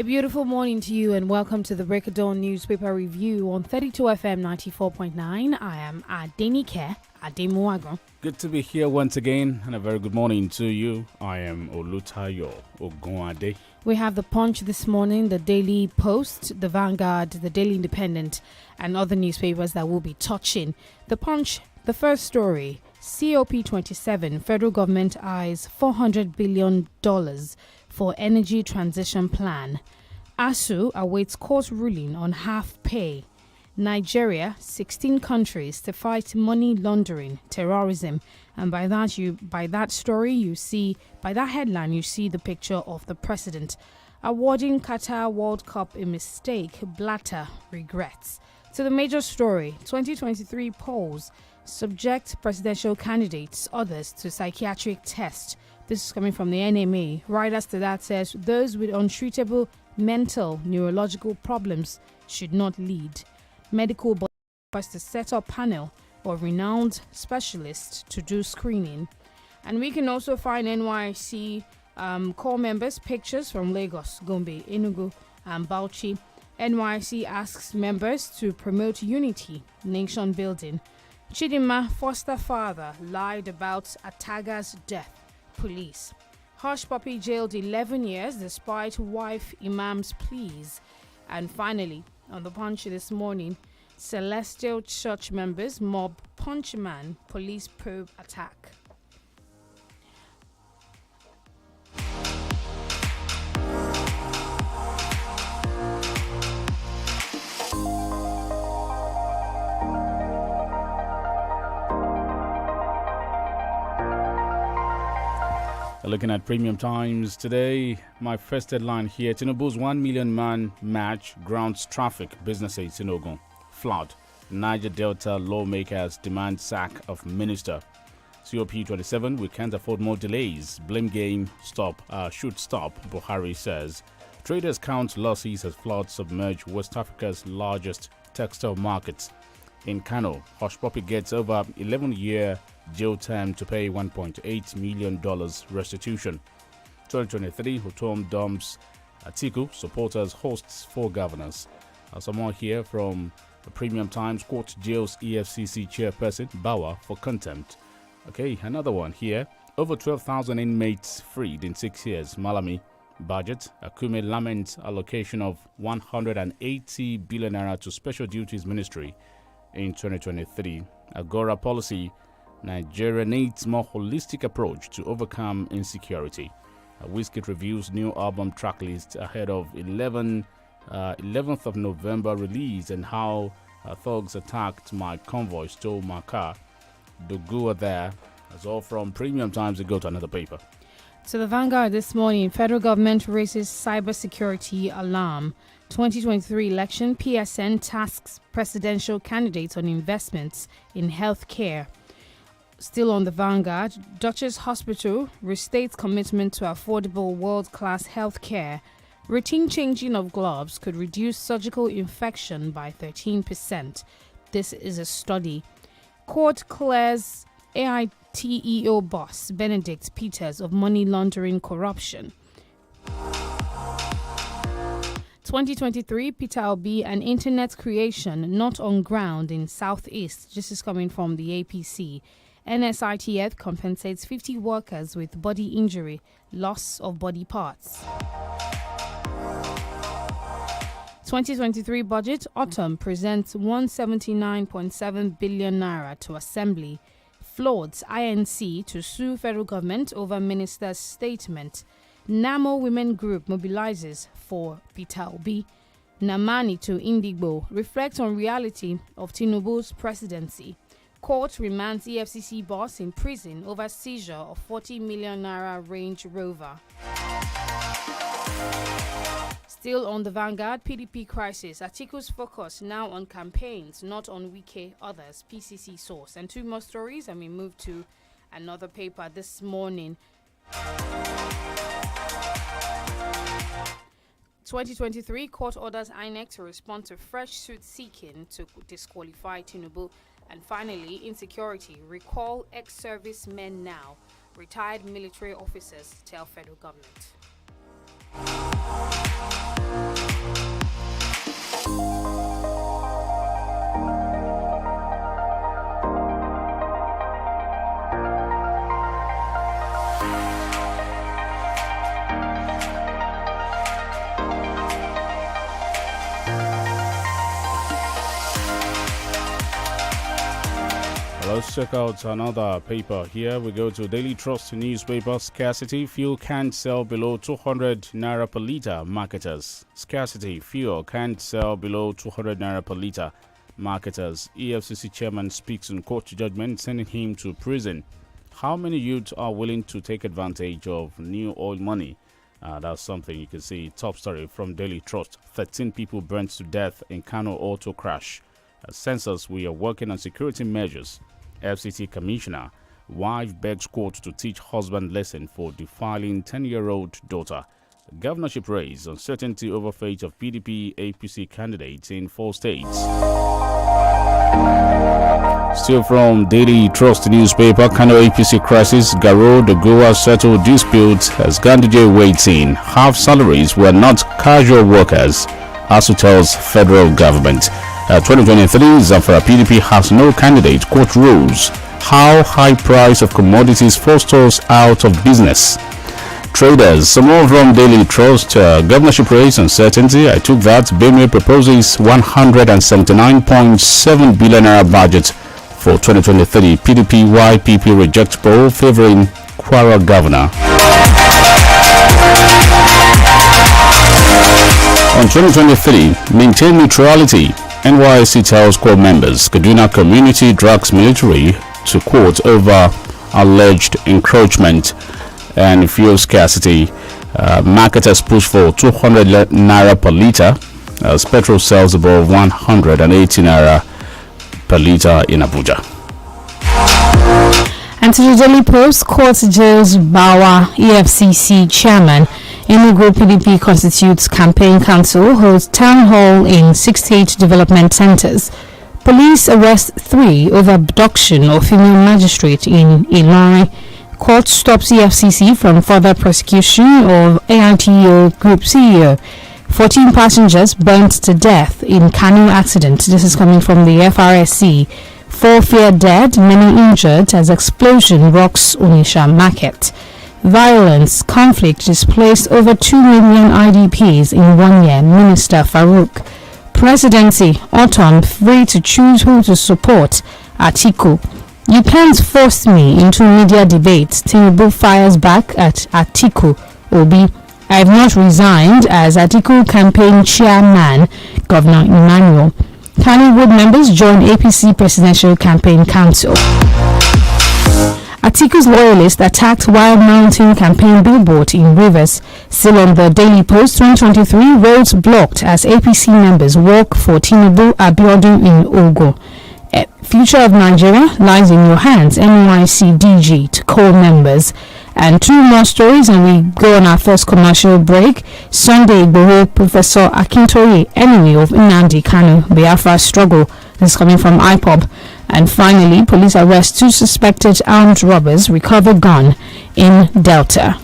beautiful morning to you and welcome to the Break of Dawn newspaper review on 32 FM 94.9. I am ADENIKE, ADEMUWAGUN. Good to be here once again and a very good morning to you. I am OLUTAYO, OGUNADE. We have the Punch this morning, the Daily Post, the Vanguard, the Daily Independent and other newspapers that will be touching. The Punch, the first story, COP27, federal government eyes $400 billion for energy transition plan. ASU awaits court ruling on half pay. Nigeria, 16 countries to fight money laundering, terrorism, and by that headline you see the picture of the president awarding Qatar World Cup a mistake. Blatter regrets. To the major story, 2023 polls subject presidential candidates, others to psychiatric test. This is coming from the NMA. Writers to that says those with untreatable mental neurological problems should not lead. Medical bodies request to set up panel or renowned specialists to do screening. And we can also find NYC core members pictures from Lagos, Gombe, Enugu and Bauchi. NYC asks members to promote unity, nation building. Chidinma foster father lied about Ataga's death. Police. Hush puppy jailed 11 years despite wife imam's pleas. And finally, on the Punch this morning, Celestial Church members mob punchman, police probe attack. Looking at Premium Times today, my first headline here, Tinubu's 1 million man march grounds traffic businesses in Ogun. Flood. Niger Delta lawmakers demand sack of minister. COP27, we can't afford more delays. Blame game should stop, Buhari says. Traders count losses as flood submerge West Africa's largest textile markets. In Kano, Hush Puppy gets over 11-year jail term to pay $1.8 million restitution. 2023, Hutom dumps Atiku, supporters hosts 4 governors. Some more here from the Premium Times. Court jails EFCC chairperson Bawa for contempt. Okay, another one here. Over 12,000 inmates freed in 6 years. Malami budget. Akume laments allocation of 180 billion naira to special duties ministry in 2023. Agora policy. Nigeria needs more holistic approach to overcome insecurity. Wizkid reviews new album track list ahead of 11th of November release and how thugs attacked my convoy, stole my car. Dogua there. That's all from Premium Times. We go to another paper. To the Vanguard this morning, federal government raises cybersecurity alarm. 2023 election, PSN tasks presidential candidates on investments in healthcare. Still on the Vanguard, Duchess Hospital restates commitment to affordable world-class healthcare. Routine changing of gloves could reduce surgical infection by 13%. This is a study. Court clears AITEO boss Benedict Peters of money laundering corruption. 2023, Peter Obi, an internet creation not on ground in Southeast. This is coming from the APC. NSITF compensates 50 workers with body injury, loss of body parts. 2023 budget, Autumn presents 179.7 billion naira to Assembly. Floods INC to sue federal government over minister's statement. NAMO Women Group mobilizes for Peter Obi. Namani to Indigbo reflects on reality of Tinubu's presidency. Court remands EFCC boss in prison over seizure of 40 million naira Range Rover. Still on the Vanguard, PDP crisis. Atiku's focus now on campaigns, not on Wike, others, PCC source. And 2 more stories, and we move to another paper this morning. 2023 court orders INEC to respond to fresh suit seeking to disqualify Tinubu. And finally, insecurity. Recall ex-servicemen now. Retired military officers tell federal government. Let's check out another paper. Here we go to Daily Trust newspaper. Scarcity, fuel can't sell below 200 naira per litre. Marketers. Scarcity, fuel can't sell below 200 naira per litre. Marketers. EFCC chairman speaks in court judgment, sending him to prison. How many youths are willing to take advantage of new oil money? That's something you can see. Top story from Daily Trust. 13 people burnt to death in Kano auto crash. Census, we are working on security measures. FCT Commissioner, wife begs court to teach husband lesson for defiling 10-year-old daughter. Governorship race, uncertainty over fate of PDP APC candidates in 4 states. Still from Daily Trust newspaper, Kano APC crisis, Garo, the Goa settled dispute as Ganduje waits in. Half salaries were not casual workers, ASU tells federal government. 2023, Zamfara PDP has no candidate, court rules. How high price of commodities forced us out of business. Traders, some more from Daily Trust, governorship race uncertainty. I took that. Benue proposes 179.7 billion naira budget for 2023. PDP YPP reject poll favoring Kwara governor. On 2023, maintain neutrality. NYC tells core members. Kaduna community drags military to court over alleged encroachment and fuel scarcity. Marketers push for 200 naira per litre as petrol sells above 180 naira per litre in Abuja. And to the Daily Post, court jails Bawa EFCC chairman. Enugu PDP constitutes campaign council, holds town hall in 68 development centers. Police arrest 3 over abduction of female magistrate in Ilorin. Court stops EFCC from further prosecution of AITO group CEO. 14 passengers burnt to death in canoe accident. This is coming from the FRSC. 4 feared dead, many injured as explosion rocks Onisha market. Violence, conflict displaced over 2 million IDPs in 1 year, Minister Farouk. Presidency, autumn, free to choose who to support, Atiku. You can't force me into media debates. Tinubu fires back at Atiku. Obi, I have not resigned as Atiku campaign chairman, Governor Emmanuel. Kannywood members join APC Presidential Campaign Council. Atiku's loyalists attacked while mounting campaign billboard in Rivers. Still on the Daily Post, 2023 roads blocked as APC members walk for Tinubu Abiodun in Ogun. Future of Nigeria lies in your hands, NYC DG to core members. And 2 more stories and we go on our first commercial break. Sunday Igboho, Professor Akintoye, enemy of Nnamdi Kanu, Biafra struggle. This is coming from IPOB. And finally, police arrest 2 suspected armed robbers, recover gun in Delta.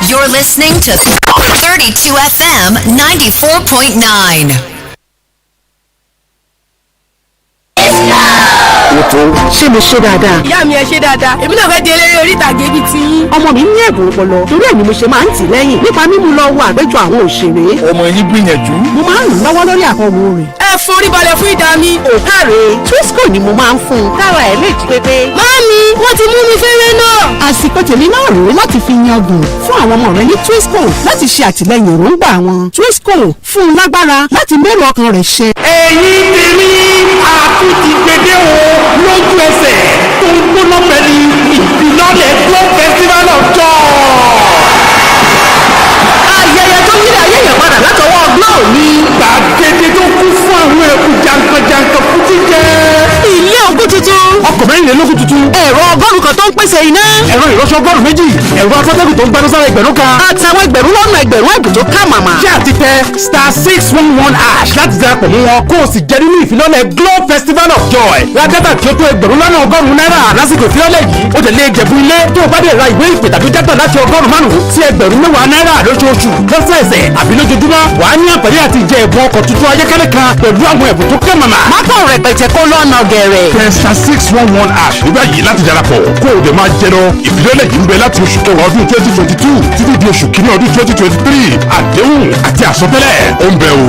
You're listening to 32 FM 94.9. ṣé mo ṣe dáadáa. ìyá mi ẹ ṣe dáadáa èmi náà fẹ́ di eléré orí ìtàgé bíi ti yín. ọmọ mi ní ẹ̀bùn ọpọlọ torí ẹ̀ ni mo ṣe máa ń tì lẹ́yìn nípa mímú lọ wo àgbéjọ àwọn òṣèré. ọmọ yín gbìyànjú. mo máa ń ràn lọ́wọ́ lórí àkọ́wò rẹ̀. ẹ forí balẹ̀ fún ìdá mi. òkàrè Twisco ni mo máa ń fún un kára ẹ̀ lè jí pépé. Màámi, wọ́n ti mú mi fẹ́rẹ́ náà. àsìkò tèmi náà rèé láti fi yangàn fún àwọn ọmọ rẹ ní Twisco láti ṣe àtìlẹ́yìn èròǹgbà wọn. Twisco fún un lágbára láti mẹ́rù ọkàn rẹ̀ ṣẹ. ẹ̀yin tèmi àtúntì gbèdé o lójú ẹsẹ̀ tó ń gbóná pẹ̀lú ìfilọ́lẹ̀ Glow Festival of Joy. ayẹyẹ tó yí ayé yẹn padà látọwọ́ Glow ní. gbàgede tó kún fún àwọn ẹkùn jankan-jankan fún jíjẹ. ilé ogún tuntun. ọkọ̀ mẹ́rìnlélógún tuntun. ẹ̀rọ ọgọ́rùn kan tó ń pèsè iná. ẹ̀rọ ìrọṣọ ọgọ́rùn méjì. ẹ̀rọ afẹ́fẹ́gùn tó ń gbẹnu sára ẹgbẹ̀rún kan. àtàwọn ẹgbẹ̀rún lọ́nà ẹgbẹ̀rún ẹ̀bùn tó ká màmá. ṣé àti tẹ *611# láti darapọ̀ mọ́ wọn kó o sì jẹ́ nínú ìfilọ́lẹ̀ Glow Festival of Joy. ra dátà tí ó tó ẹgbẹ̀rún lọ́nà ọgọ́rùn-ún náírà lásìkò ìfilọ́lẹ̀ yìí. ó tẹ̀lé jẹ̀bú ilé tó o bá dẹ̀ ra ìwé ìpè tàbí dátà láti ọgọ́rùn-ún sí ẹgbẹ̀rún mẹ́wàá náírà lóṣooṣù lọ́sẹ̀ẹsẹ̀ àbí lójoojúmọ́. wà á ní àǹfààní àti jẹ ẹ̀bùn ọkọ̀ tuntun ayékẹ́lẹ́ kan pẹ̀lú àwọn ẹ̀bùn tó kẹ́ màmá. mákàn rẹpẹtẹ kó lọ́nà gẹ̀rẹ̀. *611# ash nígbà yìí láti darapọ̀ kó o dẹ̀ máa jẹrọ ìfilọ́lẹ̀ yìí ń bẹ láti oṣù kẹwàá ọdún 2022 títí di oṣù kìíní ọdún 2023 àdéhùn àti àsọtẹ́lẹ̀ ó ń bẹ o.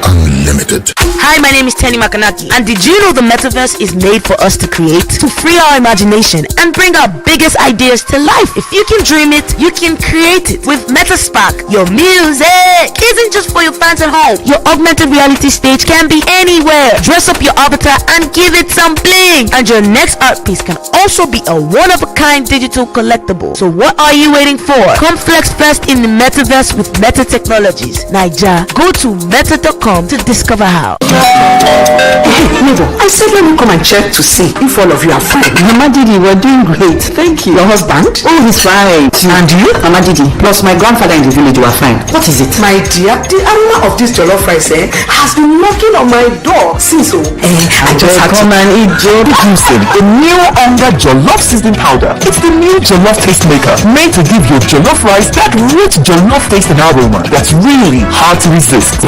Unlimited. Hi, my name is Tenny Makanaki, and did you know the metaverse is made for us to create, to free our imagination, and bring our biggest ideas to life? If you can dream it, you can create it with Metaspark. Your music isn't just for your fans at home. Your augmented reality stage can be anywhere. Dress up your avatar and give it some bling. And your next art piece can also be a one-of-a-kind digital collectible. So what are you waiting for? Come flex first in the metaverse with Meta Technologies. Naija, go to meta.com to discover how. Hey, neighbor, I said let me come and check to see if all of you are fine. Mama Didi, we're doing great. Thank you. Your husband? Oh, he's fine. And you? Mama Didi, plus my grandfather in the village were fine. What is it? My dear, the aroma of this jollof rice has been knocking on my door since. I just had to come and eat Introducing the new Onga Jollof Seasoning Powder. It's the new Jollof Taste Maker, made to give your jollof rice that rich jollof taste and aroma that's really hard to resist.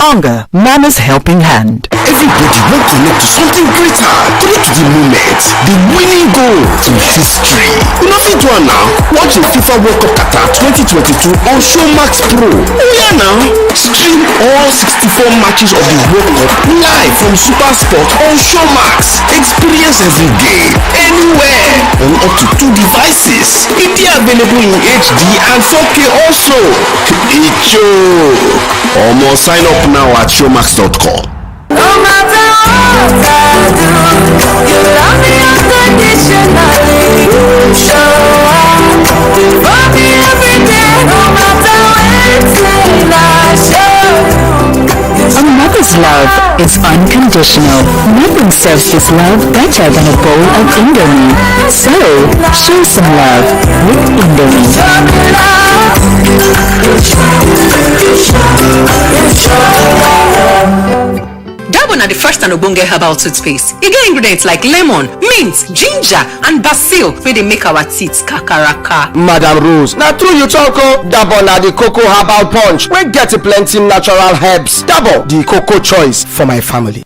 Onga, Mama's helping hand. Everybody wants to look to something greater. Connect to the moment, the winning goal to history. You know fit one now. Watch the FIFA World Cup Qatar 2022 on Showmax Pro. Oh yeah now. Stream all 64 matches of the World Cup live from Super Sport on Showmax. Experience every game, anywhere, on up to 2 devices. It is available in HD and 4K also. It's almost sign up now at showmax.com. No matter what I do, you love me unconditionally. Show up for me every day, no matter when I show you. A mother's love is unconditional. Nothing serves this love better than a bowl of Indomie. So, show some love with Indomie. Dabon are the first and Obonge herbal toothpaste. E get ingredients like lemon, mint, ginger, and basil wey dey make our teeth kakaraka. Madam Rose, na true you talk o. Dabon na the cocoa herbal punch wey get plenty natural herbs. Dabon, the cocoa choice for my family.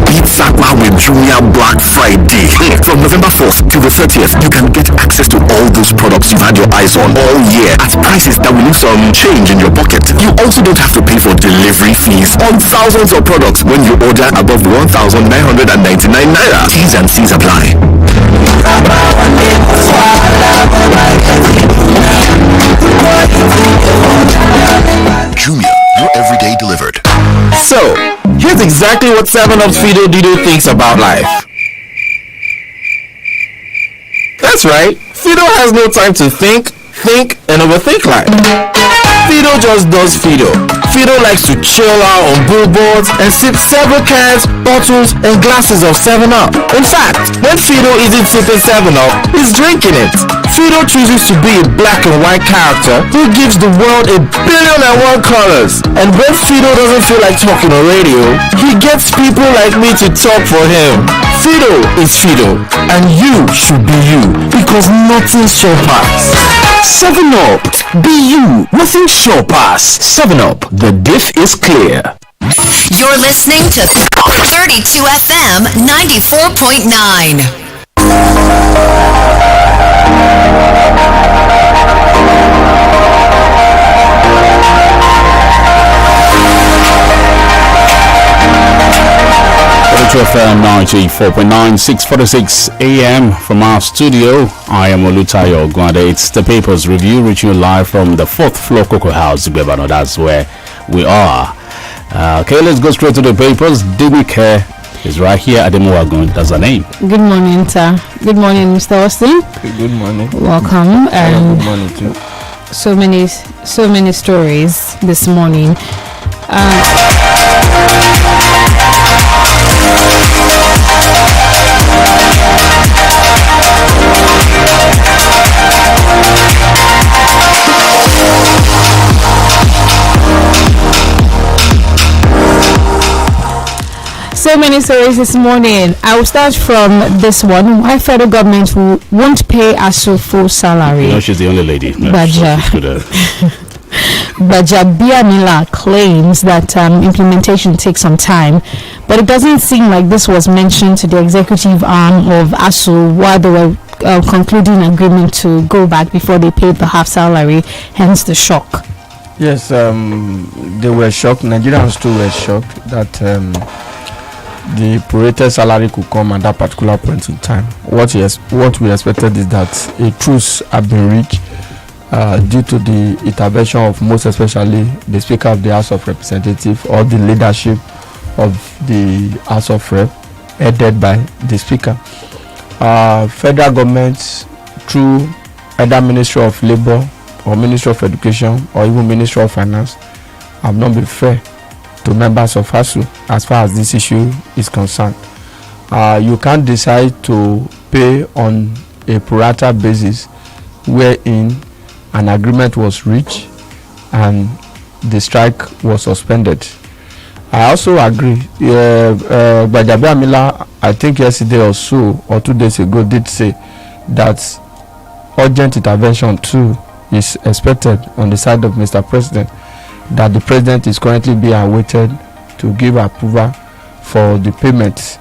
Beat Sakwa with Jumia Black Friday. From November 4th to the 30th, you can get access to all those products you've had your eyes on all year at prices that will leave some change in your pocket. You also don't have to pay for delivery fees on thousands of products when you order above 1,999 naira. T's and C's apply. Jumia, your everyday delivered. So, here's exactly what 7-Up's Fido Dido thinks about life. That's right, Fido has no time to think, and overthink life. Fido just does Fido. Fido likes to chill out on billboards and sip several cans, bottles, and glasses of 7-Up. In fact, when Fido isn't sipping 7-Up, he's drinking it. Fido chooses to be a black and white character who gives the world 1,000,000,001 colors. And when Fido doesn't feel like talking on radio, he gets people like me to talk for him. Fido is Fido, and you should be you, because nothing shall pass. 7-Up, be you, nothing shall pass. 7-Up, the diff is clear. You're listening to 32 FM 94.9. FM 94.9, 6:46 a.m. from our studio. I am OLUTAYO, OGUNADE. It's the Papers Review, reaching you live from the 4th floor Cocoa House, Ibebano. That's where we are. Okay, let's go straight to the papers. ADENIKE is right here. ADEMUWAGUN, that's her name. Good morning, sir. Good morning, Mr. Austin. Good morning. Welcome. And good morning too. So many stories this morning. So many stories this morning. I will start from this one. Why federal government won't pay ASU full salary? You know, she's the only lady. Baja. Bajabiamila claims that implementation takes some time, but it doesn't seem like this was mentioned to the executive arm of ASU while they were concluding agreement to go back before they paid the half salary, hence the shock. Yes, they were shocked. Nigerians too were shocked that the prorated salary could come at that particular point in time. What we expected is that a truce had been reached due to the intervention of most especially the Speaker of the House of Representatives or the leadership of the House of Rep, headed by the Speaker. Federal government through either Ministry of Labour or Ministry of Education or even Ministry of Finance have not been fair to members of ASU as far as this issue is concerned. You can't decide to pay on a pro rata basis wherein an agreement was reached and the strike was suspended. I also agree. Bajabiamila, I think yesterday or so or 2 days ago, did say that urgent intervention too is expected on the side of Mr. President, that the President is currently being awaited to give approval for the payment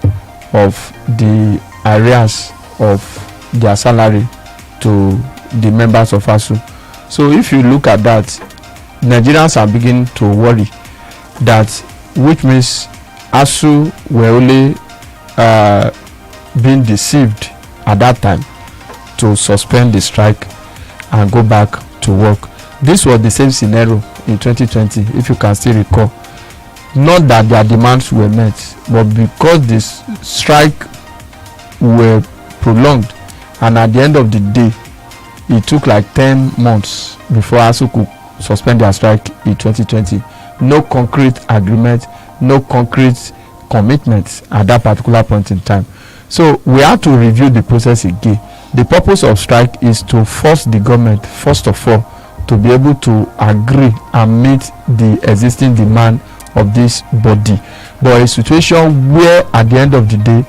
of the arrears of their salary to the members of ASU. So if you look at that, Nigerians are beginning to worry that, which means ASU were only being deceived at that time to suspend the strike and go back to work. This was the same scenario in 2020, if you can still recall. Not that their demands were met, but because this strike were prolonged, and at the end of the day, it took like 10 months before ASU could suspend their strike in 2020. No concrete agreement, no concrete commitments at that particular point in time. So we have to review the process again. The purpose of strike is to force the government, first of all, to be able to agree and meet the existing demand of this body. But a situation where at the end of the day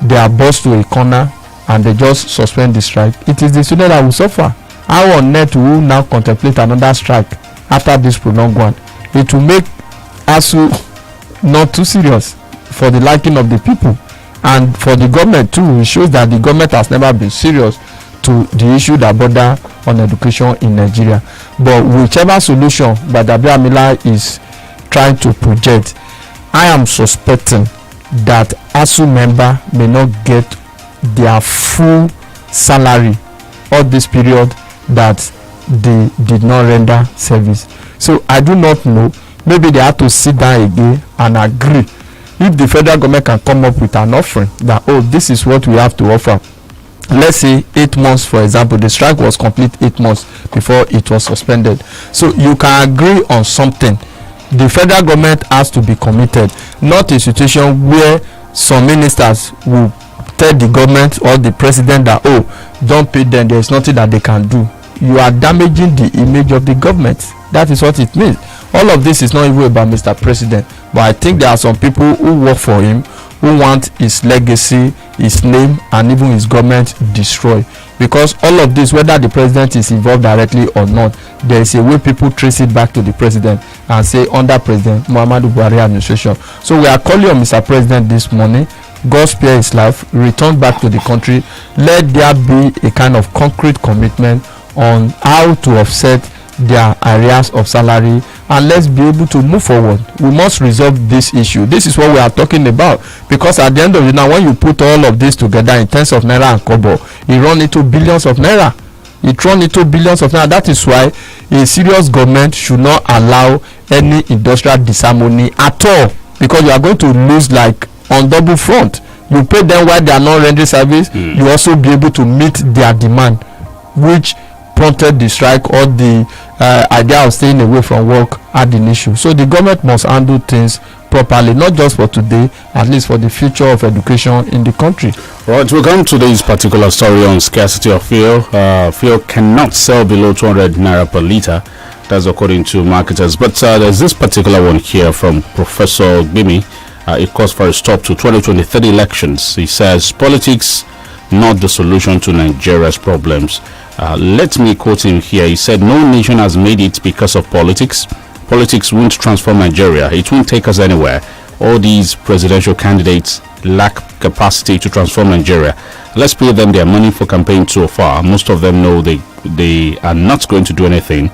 they are bossed to a corner and they just suspend the strike, it is the student that will suffer. How on earth will now contemplate another strike after this prolonged one? It will make ASU not too serious for the liking of the people. And for the government too, it shows that the government has never been serious to the issue that border on education in Nigeria. But whichever solution Bajabiamila is trying to project, I am suspecting that ASU member may not get their full salary all this period that they did not render service. So I do not know. Maybe they have to sit down again and agree. If the federal government can come up with an offering that, oh, this is what we have to offer. Let's say 8 months, for example, the strike was complete 8 months before it was suspended. So you can agree on something. The federal government has to be committed, not a situation where some ministers will tell the government or the president that, oh, don't pay them, there is nothing that they can do. You are damaging the image of the government. That is what it means. All of this is not even about Mr. President, but I think there are some people who work for him who want his legacy, his name, and even his government destroyed. Because all of this, whether the president is involved directly or not, there is a way people trace it back to the president and say under President Muhammadu Buhari administration. So we are calling on Mr. President this morning, God spare his life, return back to the country. Let there be a kind of concrete commitment on how to offset their arrears of salary, and let's be able to move forward. We must resolve this issue. This is what we are talking about, because at the end of the day, when you put all of this together in terms of naira and kobo, it run into billions of naira. That is why a serious government should not allow any industrial disharmony at all, because you are going to lose like on double front. You pay them while they are not rendering service. You also be able to meet their demand, which prompted the strike or the idea of staying away from work at the issue. So the government must handle things properly, not just for today, at least for the future of education in the country. Right, we'll come to this particular story on scarcity of fuel. Fuel cannot sell below 200 naira per litre. That's according to marketers. But there's this particular one here from Professor Gbimi. It calls for a stop to 2023 elections. He says politics not the solution to Nigeria's problems. Let me quote him here. He said, "No nation has made it because of politics. Politics won't transform Nigeria. It won't take us anywhere. All these presidential candidates lack capacity to transform Nigeria. Let's pay them their money for campaign so far. Most of them know they are not going to do anything,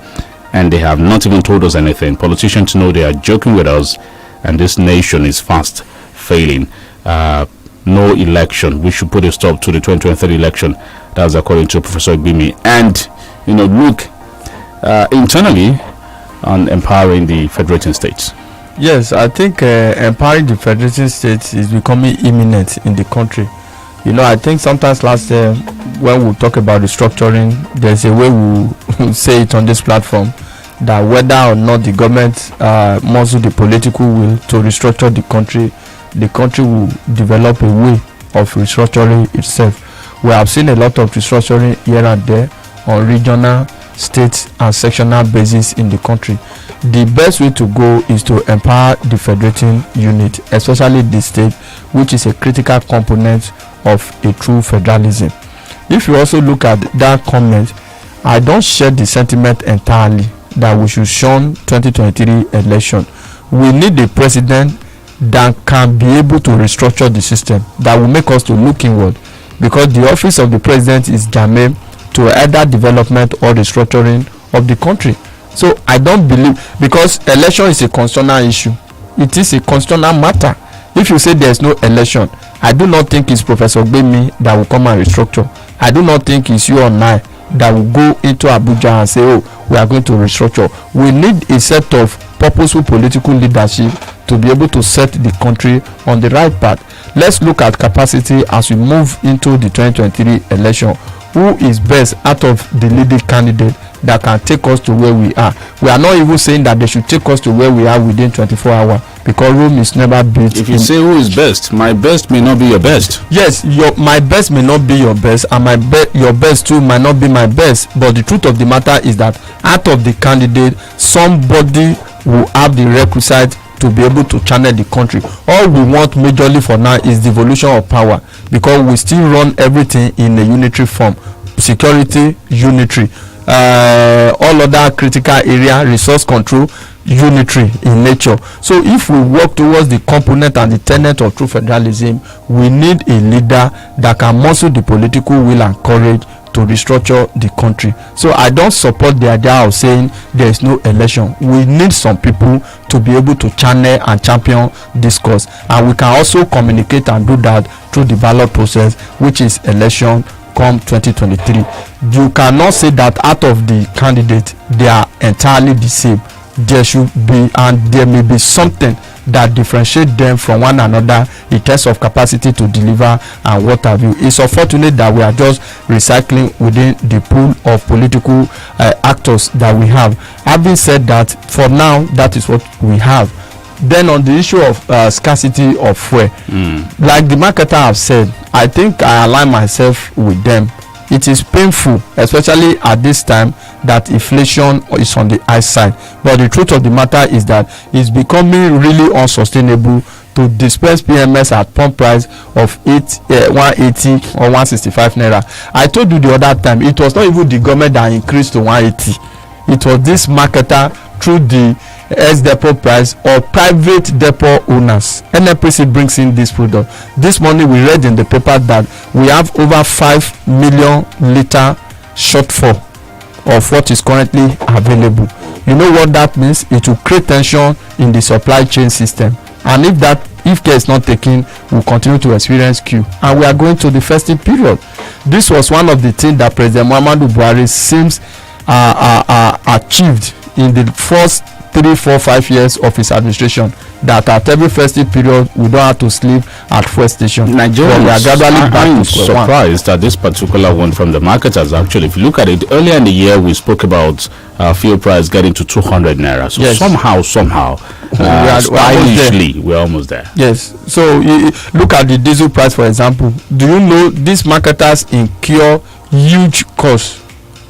and they have not even told us anything. Politicians know they are joking with us, and this nation is fast failing. No election. We should put a stop to the 2023 election." That's according to Professor Bimi. And, look internally on empowering the federating states. Yes, I think empowering the federating states is becoming imminent in the country. I think sometimes last year when we talk about restructuring, there's a way we say it on this platform that whether or not the government muscle the political will to restructure the country will develop a way of restructuring itself. We have seen a lot of restructuring here and there on regional, state and sectional basis in the country. The best way to go is to empower the federating unit, especially the state, which is a critical component of a true federalism. If you also look at that comment, I don't share the sentiment entirely that we should shun 2023 election. We need a president that can be able to restructure the system, that will make us to look inward, because the office of the president is germane to either development or restructuring of the country. So I don't believe, because election is a constitutional issue, it is a constitutional matter. If you say there is no election, I do not think it's Professor Gbemi that will come and restructure. I do not think it's you or I that will go into Abuja and say, oh, we are going to restructure. We need a set of purposeful political leadership to be able to set the country on the right path. Let's look at capacity as we move into the 2023 election. Who is best out of the leading candidate that can take us to where we are? We are not even saying that they should take us to where we are within 24 hours, because Rome is never built. If you say who is best, my best may not be your best. Yes, my best may not be your best, and your best too might not be my best. But the truth of the matter is that out of the candidate, somebody will have the requisite to be able to channel the country. All we want majorly for now is devolution of power, because we still run everything in a unitary form. Security unitary, all other critical area, resource control unitary in nature. So if we work towards the component and the tenet of true federalism, we need a leader that can muscle the political will and courage to restructure the country. So I don't support the idea of saying there is no election. We need some people to be able to channel and champion discourse, and we can also communicate and do that through the ballot process, which is election come 2023. You cannot say that out of the candidates they are entirely the same. There should be, and there may be something that differentiate them from one another in terms of capacity to deliver and what have you. It's unfortunate that we are just recycling within the pool of political actors that we have. Having said that, for now that is what we have. Then on the issue of scarcity of fuel, like the marketer have said, I think I align myself with them. It is painful, especially at this time, that inflation is on the high side. But the truth of the matter is that it's becoming really unsustainable to disperse PMS at pump price of 180 or 165 naira. I told you the other time, it was not even the government that increased to 180. It was this marketer through the depot price or private depot owners. NNPC brings in this product. This morning we read in the paper that we have over 5 million liter shortfall of what is currently available. You know what that means? It will create tension in the supply chain system, and if care is not taken, we'll continue to experience queue, and we are going to the festive period. This was one of the things that President Muhammadu Buhari seems achieved in the first 3, 4, 5 years of his administration, that at every festive period we don't have to sleep at fuel station. Nigerians are surprised at this particular one from the marketers. Actually, if you look at it, earlier in the year we spoke about fuel price getting to 200 naira. So yes, somehow we're almost there. Yes. So look at the diesel price, for example. Do you know these marketers incur huge costs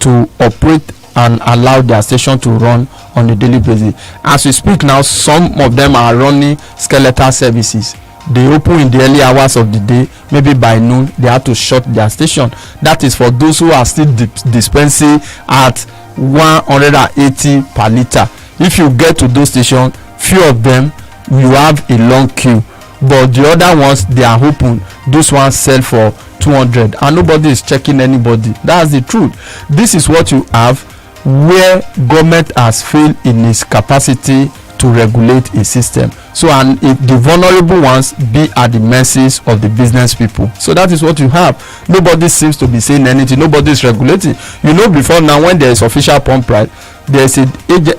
to operate and allow their station to run on a daily basis? As we speak now, some of them are running skeletal services they open in the early hours of the day, maybe by noon they have to shut their station. That is for those who are still dispensing at 180 per litre. If you get to those stations, few of them you have a long queue, but the other ones they are open. Those ones sell for 200 and nobody is checking anybody. That's the truth. This is what you have where government has failed in its capacity to regulate a system. So, and if the vulnerable ones be at the mercies of the business people. So that is what you have. Nobody seems to be saying anything. Nobody is regulating. You know, before now, when there is official pump price, there is a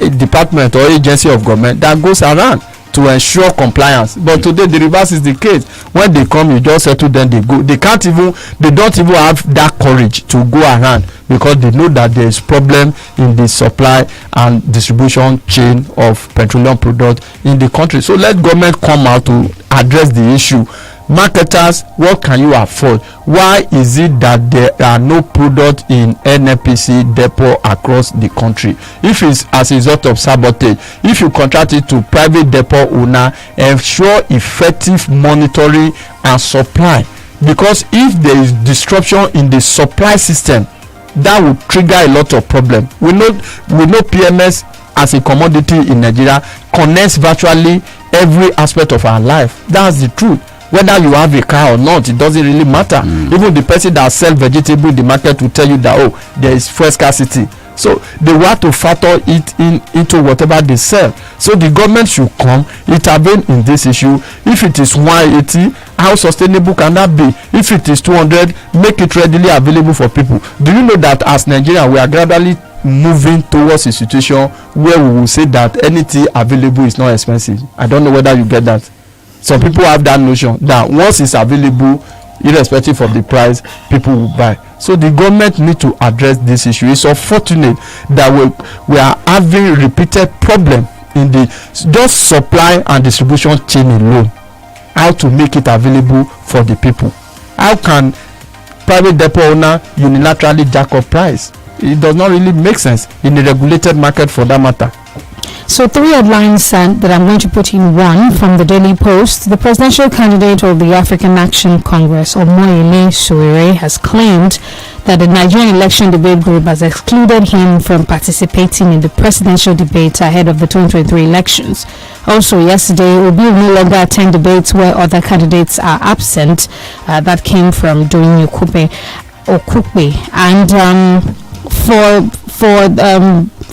department or agency of government that goes around to ensure compliance. But today the reverse is the case. When they come, you just settle them, they go. They don't even have that courage to go around, because they know that there is problem in the supply and distribution chain of petroleum products in the country. So let government come out to address the issue. Marketers, what can you afford? Why is it that there are no products in NNPC depot across the country? If it's as a result of sabotage, if you contract it to private depot owner, ensure effective monitoring and supply, because if there is disruption in the supply system, that will trigger a lot of problem. We know PMS as a commodity in Nigeria connects virtually every aspect of our life. That's the truth. Whether you have a car or not, it doesn't really matter. Even the person that sells vegetable in the market will tell you that, oh, there is fuel scarcity. So they want to factor it into whatever they sell. So the government should come, intervene in this issue. If it is 180, how sustainable can that be? If it is 200, make it readily available for people. Do you know that as Nigeria, we are gradually moving towards a situation where we will say that anything available is not expensive? I don't know whether you get that. Some people have that notion that once it's available, irrespective of the price, people will buy. So the government need to address this issue. It's unfortunate that we are having repeated problem in the just supply and distribution chain alone. How to make it available for the people? How can private depot owner unilaterally jack up price? It does not really make sense in a regulated market, for that matter. So 3 headlines that I'm going to put in one from the Daily Post. The presidential candidate of the African Action Congress, Omoyele Sowore, has claimed that the Nigerian Election Debate Group has excluded him from participating in the presidential debate ahead of the 2023 elections. Also, yesterday, Obi will no longer attend debates where other candidates are absent. That came from Doyin Okukwe. And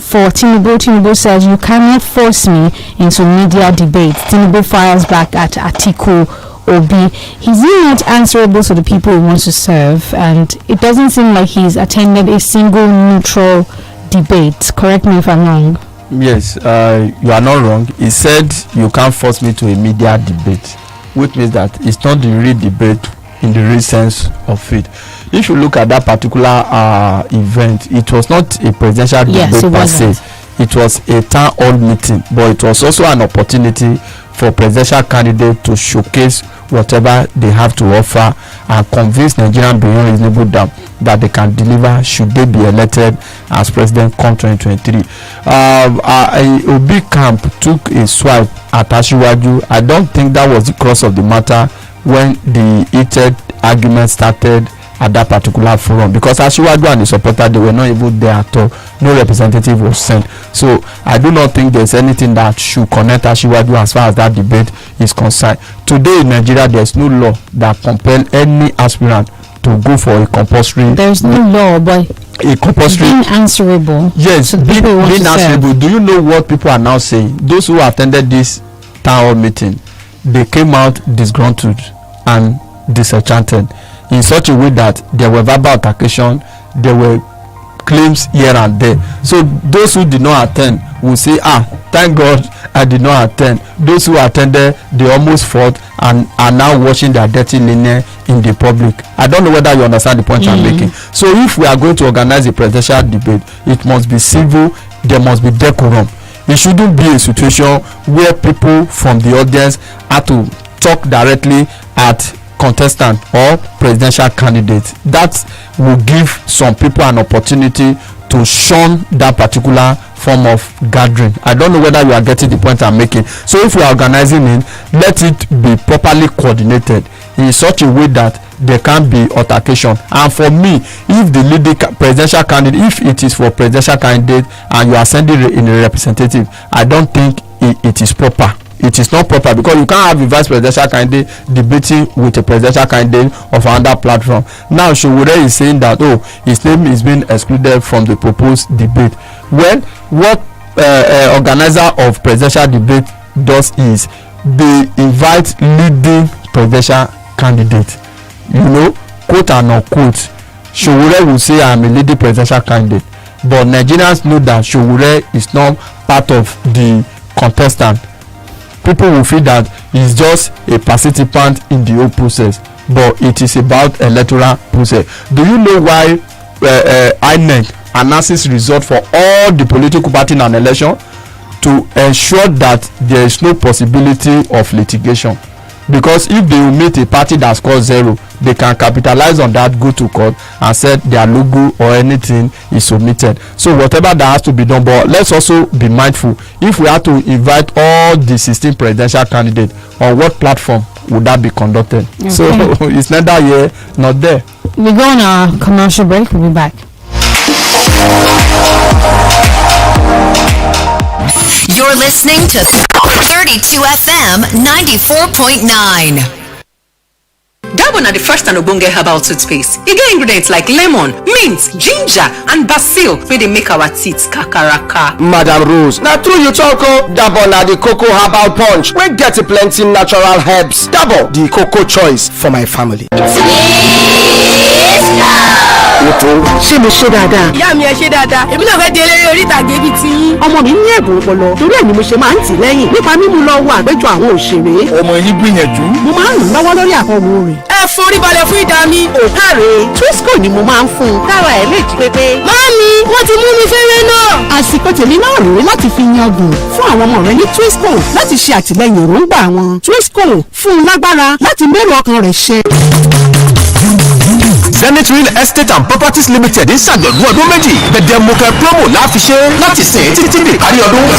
for Tinubu says, you cannot force me into media debates. Tinubu fires back at Atiku Obi. He's not answerable to the people he wants to serve, and it doesn't seem like he's attended a single neutral debate. Correct me if I'm wrong. Yes, you are not wrong. He said you can't force me to a media debate, which means that it's not the real debate in the real sense of it. If you look at that particular event, it was not a presidential debate per se. It was a town hall meeting, but it was also an opportunity for presidential candidates to showcase whatever they have to offer and convince Nigerians beyond reasonable doubt that they can deliver should they be elected as president come 2023. Obi camp took a swipe at Asiwaju. I don't think that was the crux of the matter when the heated argument started at that particular forum, because Asiwaju and the supporter, they were not even there at all. No representative was sent. So I do not think there's anything that should connect Asiwaju as far as that debate is concerned. Today in Nigeria, there's no law that compel any aspirant to go for a compulsory. There's no law, but a compulsory being answerable. Yes, being answerable. Do you know what people are now saying? Those who attended this town hall meeting, they came out disgruntled and disenchanted in such a way that there were verbal altercation, there were claims here and there. So those who did not attend will say, thank God I did not attend. Those who attended, they almost fought and are now washing their dirty linen in the public. I don't know whether you understand the point I'm making. So if we are going to organize a presidential debate, it must be civil, there must be decorum. It shouldn't be a situation where people from the audience have to talk directly at contestant or presidential candidate. That will give some people an opportunity to shun that particular form of gathering. I don't know whether you are getting the point I'm making. So if we are organizing it, let it be properly coordinated in such a way that there can be altercation. And for me, if the leading presidential candidate, if it is for presidential candidate and you are sending in a representative, I don't think it is proper. It is not proper, because you can't have a vice presidential candidate debating with a presidential candidate of another platform. Now Showore is saying that his name is being excluded from the proposed debate. Well, what organizer of presidential debate does is they invite leading presidential candidate, quote and unquote. Showore will say I am a leading presidential candidate, but Nigerians know that Showore is not part of the contestant. People will feel that he's just a participant in the whole process, but it is about electoral process. Do you know why INEC announces result for all the political party in an election? To ensure that there is no possibility of litigation. Because if they will meet a party that scores 0, they can capitalize on that, go to court and say their logo or anything is submitted. So whatever that has to be done, but let's also be mindful, if we have to invite all the 16 presidential candidates, on what platform would that be conducted? Okay. So it's neither here nor there. We go on a commercial break. We'll be back. You're listening to 32 FM 94.9. That one are the first and ogbonge herbal toothpaste. E get ingredients like lemon, mint, ginger, and basil wey dey make our teeth kakaraka. Madam Rose, na true you talk o. That one na the cocoa herbal punch wey get plenty natural herbs. That one the cocoa choice for my family. ṣé mo ṣe dáadáa. ìyá mi ẹ ṣe dáadáa èmi náà fẹ́ di eléré orí ìtàgé bíi ti yín. ọmọ mi ní ẹ̀bùn ọpọlọ torí ẹ̀ ni mo ṣe máa ń tì lẹ́yìn nípa mímú lọ wo àgbéjọ àwọn òṣèré. ọmọ yín gbìyànjú. mo máa ń ràn lọ́wọ́ lórí àkọ́wò rẹ̀. ẹ forí balẹ̀ fún ìdá mi. òkàrè Twisco ni mo máa ń fún un kára ẹ̀ lè jí pépé. Màámi, wọ́n ti mú mi fẹ́rẹ́ náà. àsìkò tèmi náà rèé láti fi yangàn fún àwọn ọmọ rẹ ní Twisco láti ṣe àtìlẹ́yìn èròǹgbà wọn. Twisco fún un lágbára láti mẹ́rù ọkàn rẹ̀ ṣe. Zenith Real Estate and Properties Limited ń ṣàjọ̀dún ọdún méjì. Gbẹdẹmukẹ promo láfi ṣe láti sìn títí di ìparí ọdún.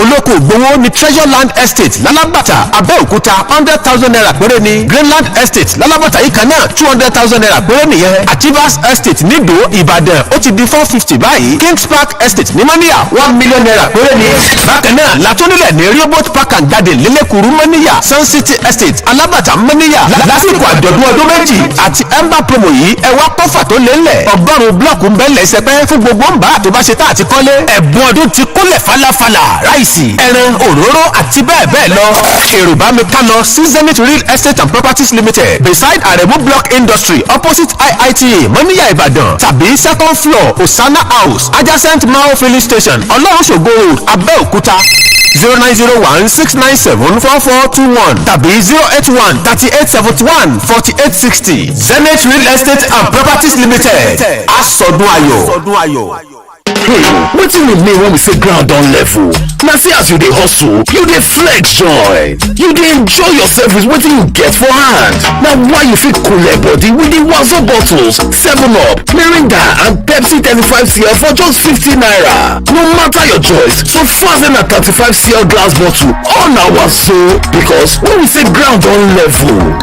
Olóko ògbówó ní Treasure Land Estate lálábàtà Abẹ́òkúta 100,000 naira péré ni. Greenland Estate lálábàtà yìí kan náà 200,000 naira péré nìyẹn. Achievers Estate nídò Ìbàdàn ó ti di 450 báyìí. Kings Park Estate ní Mọ́níyà 1 million naira péré ni. Bákan náà látúndílẹ̀ ní Rehoboth Park and Garden lélẹ́kùrú Mọ́níyà. Sun City Estate alábàtà Mọ́níyà. Lásìkò àjọ̀dún ọdún méjì àti Ember promo yìí ẹ wá kọ́fà tó lélẹ̀ ọgọ́rùn-ún blọọkù ń bẹ́ẹ̀ lẹ́sẹ̀ pẹ́ fún gbogbo ń bá àtúbá ṣe tá àti kọ́lé ẹ̀bùn ọdún ti kólẹ̀ falafala ráìsì ẹran òróró àti bẹ́ẹ̀ bẹ́ẹ̀ lọ. èrò bá mi ká lọ sí Zenith Real Estate and Properties Limited beside Aremu Block Industry opposite IITA Mọ́níyà Ìbàdàn tàbí second floor Osana House adjacent Mao filling station Ọlọ́runṣògo Road Abẹ́òkúta 09016974421 tàbí 08138714860 Zenith Real Estate and Properties Limited. Asọdún ayọ̀. Wetin we mean when we say ground don level? Na see as you dey hustle, you dey flex joy, you dey enjoy yourself with wetin you get for hand. Na why you fit cool body with the Wazo bottles, 7up, Mirinda and Pepsi 35cl for just 50 naira. No matter your choice, so fast na 35cl glass bottle all na Wazo, because when we say ground don level,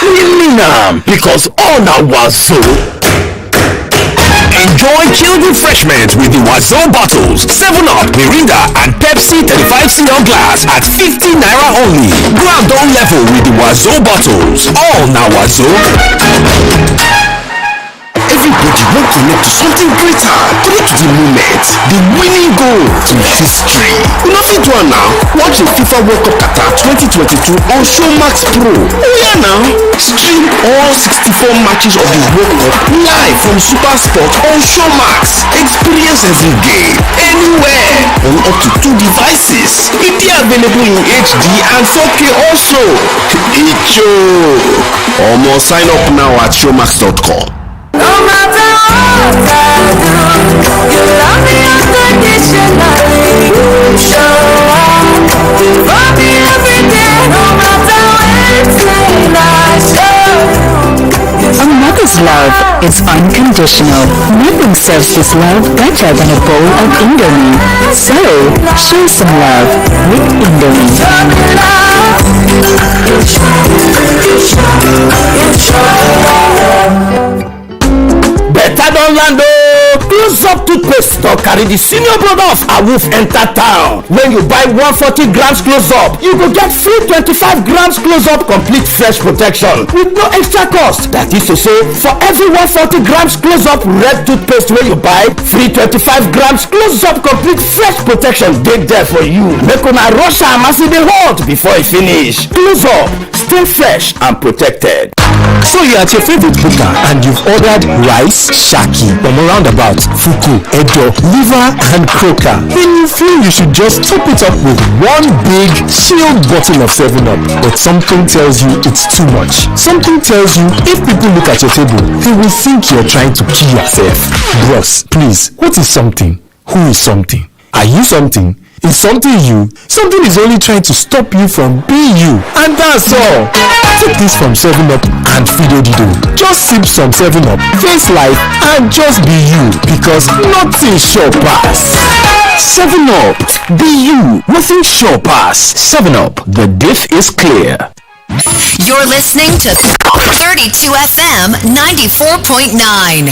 we mean am, because all na Wazo. Enjoy chilled refreshment with the Wazo bottles, 7up, Mirinda and Pepsi 35cl glass at 50 naira only. Ground on level with the Wazo bottles. All now Wazo. Everybody wants to connect to something greater, connect to the moment, the winning goal, to history. You know fit one now. Watch the FIFA World Cup Qatar 2022 on Showmax Pro. Oh yeah now. Stream all 64 matches of the World Cup live from Super Sport on Showmax. Experience every game, anywhere, on up to 2 devices. It is available in HD and 4K also. Icho. Almost sign up now at showmax.com. No matter what I do, you love me unconditionally. Show up for me every day, no matter when I show you. A mother's love is unconditional. Nothing serves this love better than a bowl of Indomie. So, show some love with Indomie. Better don land o. Close up toothpaste don carry the senior brother of awoof enter town. When you buy 140 grams close up, you go get free 25 grams close up complete fresh protection with no extra cost. That is to say, for every 140 grams close up red toothpaste wey you buy, free 25 grams close up complete fresh protection dey there for you. Make una rush am as e dey hot before e finish. Close up, stay fresh and protected. So you're at your favorite booker and you've ordered rice, shaki, pomo roundabout, fuku, edo, liver and croaker. Then you feel you should just top it up with one big sealed bottle of 7-Up. But something tells you it's too much. Something tells you if people look at your table, they will think you're trying to kill yourself. Bros, please, what is something? Who is something? Are you something? Is something you? Something is only trying to stop you from being you. And that's all. Take this from 7-Up and Fido Dido. Just sip some 7-Up, face life, and just be you. Because nothing sure pass. 7-Up. Be you. Nothing sure pass. 7-Up. The diff is clear. You're listening to 32 FM 94.9.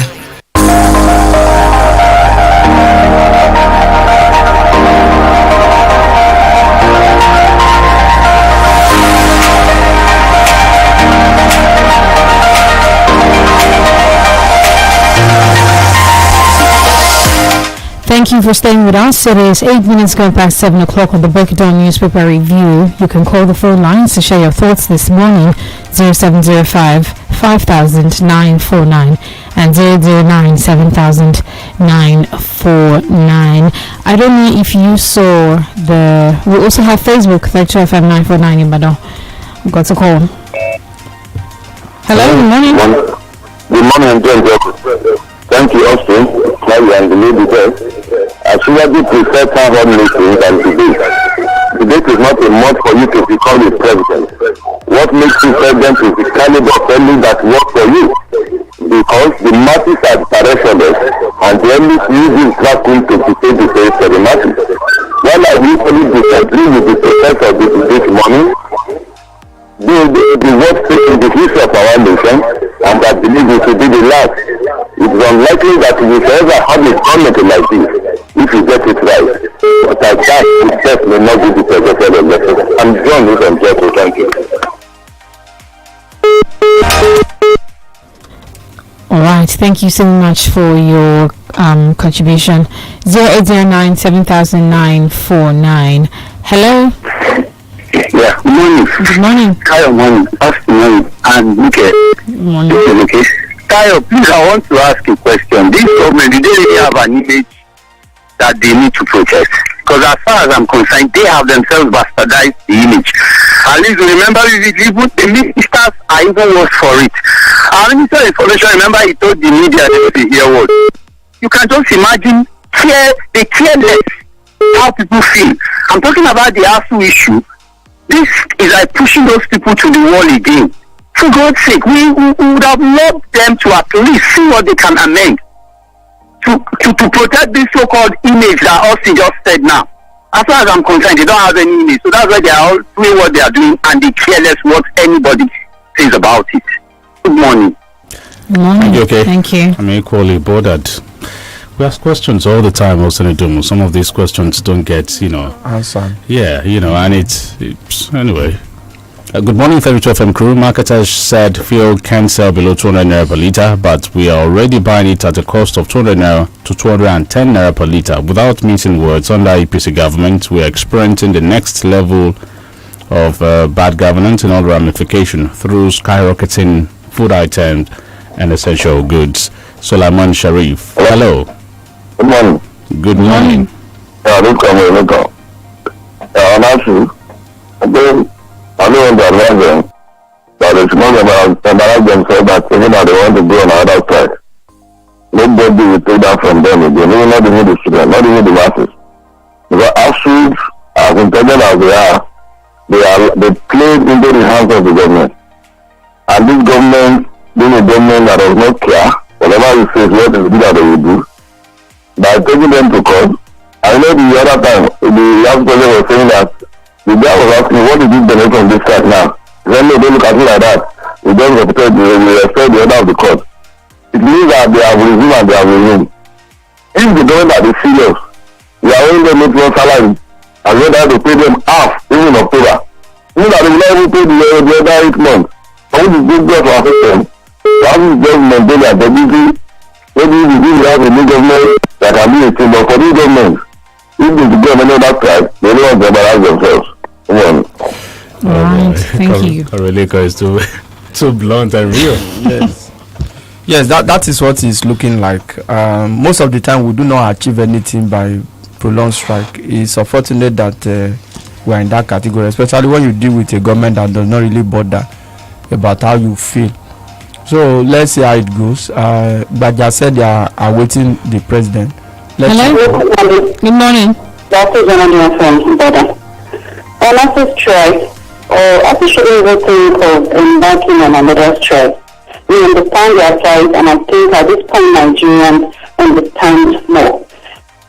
Thank you for staying with us. It is 8 minutes going past 7 o'clock on the Breakdown Newspaper Review. You can call the phone lines to share your thoughts this morning. 0705 5000 949 and 009 7000 949. I don't know if you saw we also have Facebook, 32 FM 949 in Badon. We've got a call. Hello, good morning. Good morning, John. Thank you, Austin. Claudia and the lady there. I seriously prefer town hall meetings than debate. Debate is not a must for you to become a president. What makes you president is the caliber of family that works for you. Because the masses are directionless and the enemies use this vacuum to dictate the face for the masses. While I usually disagree with the process of the debate morning, the worst thing in the history of our nation, and I believe it will be the last. It is unlikely that we will ever have a government like this if you get it right. But I doubt it just may not be the presidential election. I'm John from Jeffrey. Thank you. All right, thank you so much for your contribution. 0809 700949. Hello. Yeah, good morning. Good morning. Kyle, morning. Afternoon. And okay. Good morning. Okay. Kyle, please, I want to ask you a question. This government, do they really have an image that they need to protect? Because as far as I'm concerned, they have themselves bastardized the image. At least remember, even the ministers are even worse for it. Our Minister of Information, remember, he told the media that they hear what. You can just imagine the careless how people feel. I'm talking about the ASU issue. This is like pushing those people to the wall again. For God's sake, we would have loved them to at least see what they can amend to protect this so-called image that Austin just said now. As far as I'm concerned, they don't have any image. So that's why they are all doing what they are doing and they care less what anybody says about it. Good morning. Good morning. Okay. Thank you. I'm equally bothered. We ask questions all the time, Osenidumu. Some of these questions don't get, answer. Yeah, and it's anyway. Good morning, 32 FM crew. Marketers said fuel can sell below 200 naira per litre, but we are already buying it at a cost of 200 naira to 210 naira per litre. Without missing words, under EPC government, we are experiencing the next level of bad governance in all ramification through skyrocketing food items and essential goods. Solomon Sharif. Hello. Good morning. Good morning. I know the advisor that it's not embarrass themselves that even though they want to go on the other side, nobody will take that from them again, even not even the students, not even the masses. Because absolute, as intelligent as they play into the hands of the government. And this government being a government that does not care, whatever you say is what is good that they will do, by taking them to court. I know the other time, the young person was saying that the guy was asking, what did you benefit from this card now? He said, no, don't look at it like that. We don't respect the order of the court. It means that they have resumed and they have resumed. If the government is serious, we are only going to make one salary, and we have to pay them half, even in October. Means that they will not even pay the other 8 months. How would this just our system? How would just maintain their ability? Maybe we have a new government that can be a team, but for this government, if the government of that tribe, they don't want to embarrass themselves. Alright, thank you. Karoleka is too blunt and real. Yes. Yes, that is what it's looking like. Most of the time, we do not achieve anything by prolonged strike. It's unfortunate that we are in that category, especially when you deal with a government that does not really bother about how you feel. So let's see how it goes. Baja said they are awaiting the president. Hello? Good morning. That is one of your friends, brother. On office choice, or office should be think of embarking on another choice. We understand their side, and I think at this point Nigerians understand more.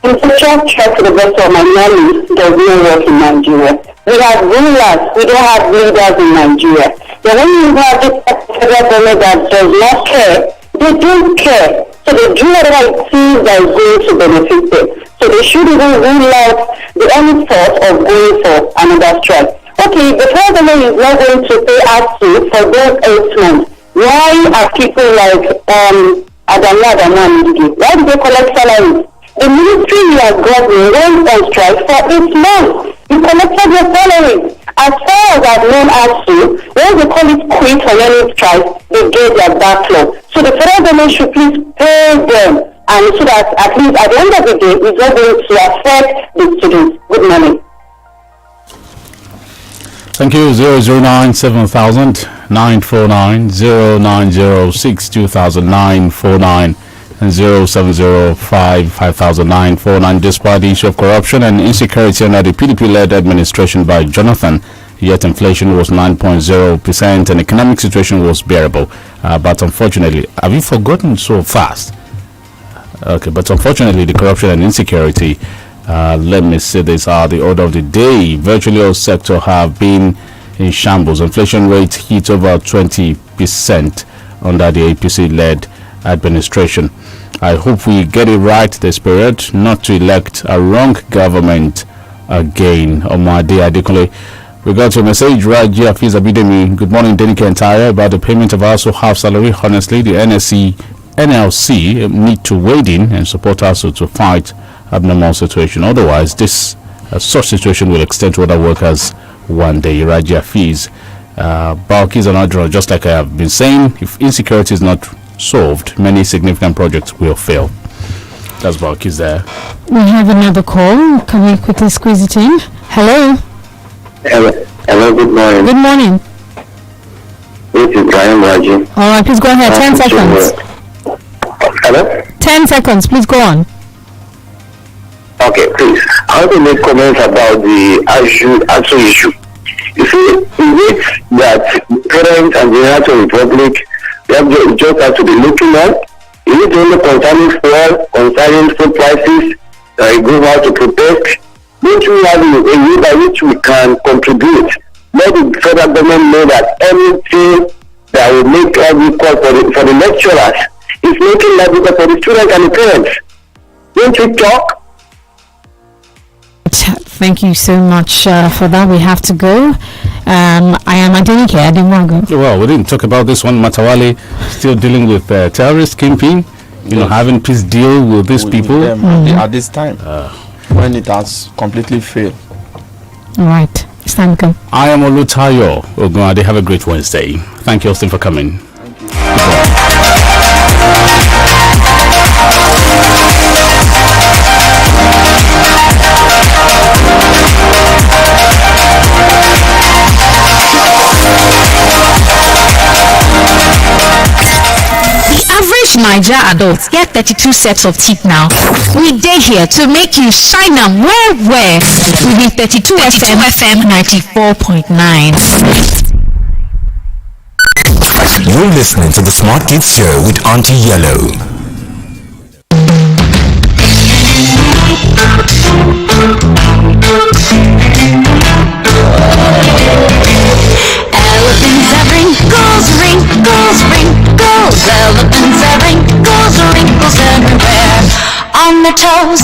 In such a check to the best of my knowledge, does not work in Nigeria. We have rulers, we don't have leaders in Nigeria. But when you have this federal government that does not care, they don't care. So they do whatever it seems that is going to benefit them. So they should even rule out the only thought of going for another strike. Okay, the president is not going to pay ASU for those 8 months. Why are people like Adamu, why do they collect salaries? The military you have gotten went on strike for 8 months. You collected your salaries. As far as I've known ASU, when they call it quit on any strike, they get their backlog. So the federal government should please pay them, and so that at least at the end of the day, it's not going to affect the students. Good morning. Thank you. 009 7000 949 0906 2009 and 0705 500949. Despite the issue of corruption and insecurity under the PDP-led administration by Jonathan, yet inflation was 9.0% and economic situation was bearable. But unfortunately, have you forgotten so fast? Okay, but unfortunately, the corruption and insecurity, let me say this, are the order of the day. Virtually all sectors have been in shambles. Inflation rate hit over 20% under the APC-led administration. I hope we get it right this period, not to elect a wrong government again. Omade Adekule. We got a message, Raji Afiz Abidemi. Good morning, ADENIKE entire about the payment of also half salary. Honestly, the NLC need to wade in and support us to fight abnormal situation. Otherwise, this such situation will extend to other workers one day. Raji Afiz. Balkis are not drawn. Just like I have been saying, if insecurity is not solved, many significant projects will fail. That's Balkis there. We have another call. Can we quickly squeeze it in? Hello? Hello, good morning. Good morning. This is Brian Raji. Alright, please go ahead. 10 seconds. Hello? 10 seconds, please go on. Okay, please. I want to make comments about the actual issue. You see, it's that the parents and the United Republic, they have just have to be looking at. Is it only concerning fuel, concerning food prices, go out to protest? Don't we have a way by which we can contribute? Let the federal government know that anything that will make life equal for the lecturers is making life equal for the students and the parents. Don't we talk? Thank you so much for that. We have to go. I am ADENIKE ADEMUWAGUN. Well, we didn't talk about this one. Matawale still dealing with terrorist kingpin, having peace deal with these people at this time when it has completely failed. All right, it's time to go. I am OLUTAYO. OGUNADE. Have a great Wednesday. Thank you, Austin, for coming. Naija adults get 32 sets of teeth now. We dey here to make you shine am well. We be 32 FM 94.9. You're listening to the Smart Kids Show with Auntie Yellow. Elephants have wrinkles, wrinkles, wrinkles. Elephants have wrinkles, wrinkles everywhere. On their toes,